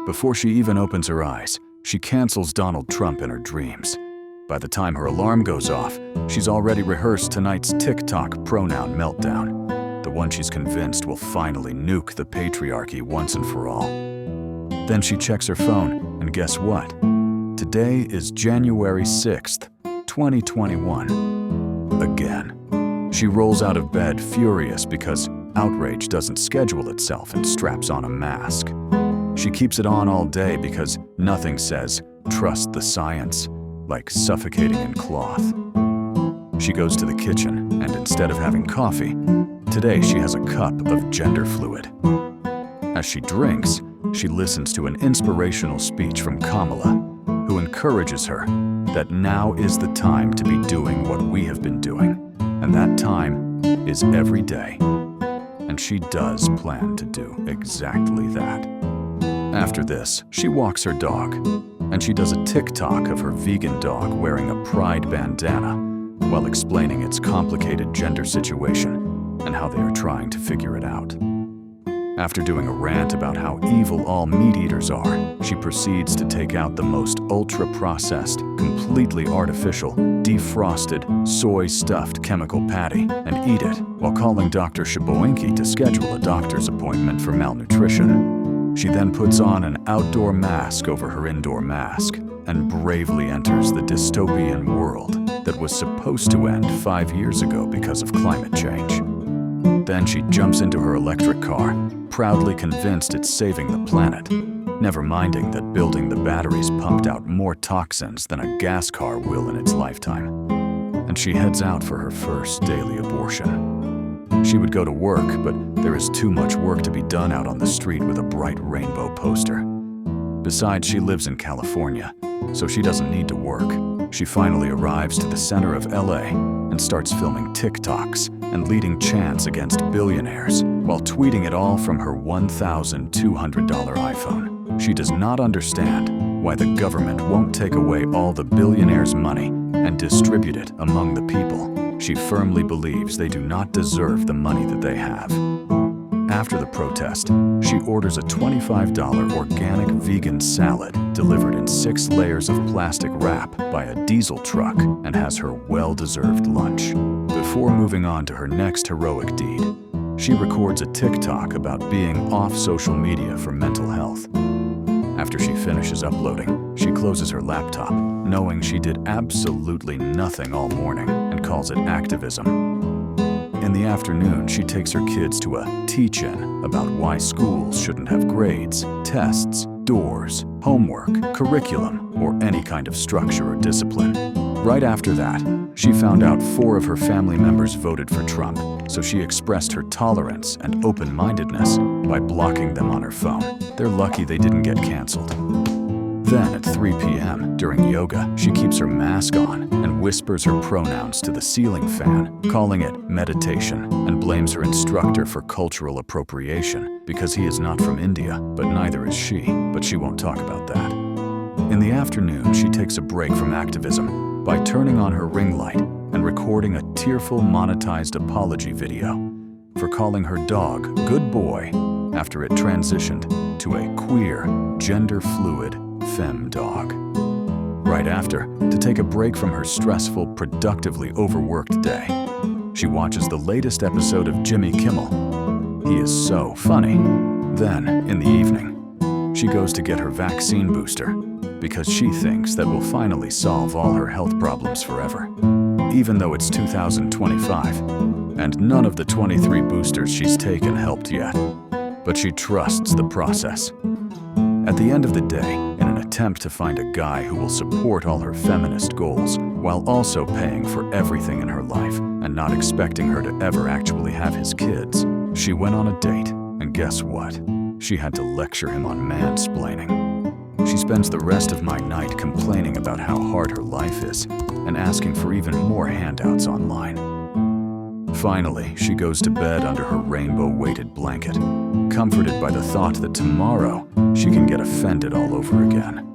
Before she even opens her eyes, she cancels Donald Trump in her dreams. By the time her alarm goes off, she's already rehearsed tonight's TikTok pronoun meltdown, the one she's convinced will finally nuke the patriarchy once and for all. Then she checks her phone, and guess what? Today is January 6th, 2021. Again. She rolls out of bed furious because outrage doesn't schedule itself and straps on a mask. She keeps it on all day because nothing says, "Trust the science," like suffocating in cloth. She goes to the kitchen, and instead of having coffee, today she has a cup of gender fluid. As she drinks, she listens to an inspirational speech from Kamala, who encourages her that now is the time to be doing what we have been doing, and that time is every day. And she does plan to do exactly that. After this, she walks her dog, and she does a TikTok of her vegan dog wearing a pride bandana while explaining its complicated gender situation and how they are trying to figure it out. After doing a rant about how evil all meat eaters are, she proceeds to take out the most ultra-processed, completely artificial, defrosted, soy-stuffed chemical patty and eat it while calling Dr. Shaboinki to schedule a doctor's appointment for malnutrition. She then puts on an outdoor mask over her indoor mask and bravely enters the dystopian world that was supposed to end 5 years ago because of climate change. Then she jumps into her electric car, proudly convinced it's saving the planet, never minding that building the batteries pumped out more toxins than a gas car will in its lifetime. And she heads out for her first daily abortion. She would go to work, but there is too much work to be done out on the street with a bright rainbow poster. Besides, she lives in California, so she doesn't need to work. She finally arrives to the center of LA and starts filming TikToks and leading chants against billionaires while tweeting it all from her $1,200 iPhone. She does not understand why the government won't take away all the billionaires' money and distribute it among the people. She firmly believes they do not deserve the money that they have. After the protest, she orders a $25 organic vegan salad delivered in 6 layers of plastic wrap by a diesel truck and has her well-deserved lunch. Before moving on to her next heroic deed, she records a TikTok about being off social media for mental health. After she finishes uploading, she closes her laptop, knowing she did absolutely nothing all morning, and calls it activism. In the afternoon, she takes her kids to a teach-in about why schools shouldn't have grades, tests, doors, homework, curriculum, or any kind of structure or discipline. Right after that, she found out 4 of her family members voted for Trump, so she expressed her tolerance and open-mindedness by blocking them on her phone. They're lucky they didn't get canceled. Then at 3 p.m. during yoga, she keeps her mask on and whispers her pronouns to the ceiling fan, calling it meditation, and blames her instructor for cultural appropriation because he is not from India, but neither is she, but she won't talk about that. In the afternoon, she takes a break from activism by turning on her ring light and recording a tearful monetized apology video for calling her dog Good Boy after it transitioned to a queer, gender-fluid femme dog. Right after, to take a break from her stressful, productively overworked day, she watches the latest episode of Jimmy Kimmel. He is so funny. Then, in the evening, she goes to get her vaccine booster because she thinks that will finally solve all her health problems forever. Even though it's 2025, and none of the 23 boosters she's taken helped yet. But she trusts the process. At the end of the day, in an attempt to find a guy who will support all her feminist goals while also paying for everything in her life and not expecting her to ever actually have his kids, she went on a date, and guess what? She had to lecture him on mansplaining. She spends the rest of my night complaining about how hard her life is and asking for even more handouts online. Finally, she goes to bed under her rainbow-weighted blanket, comforted by the thought that tomorrow she can get offended all over again.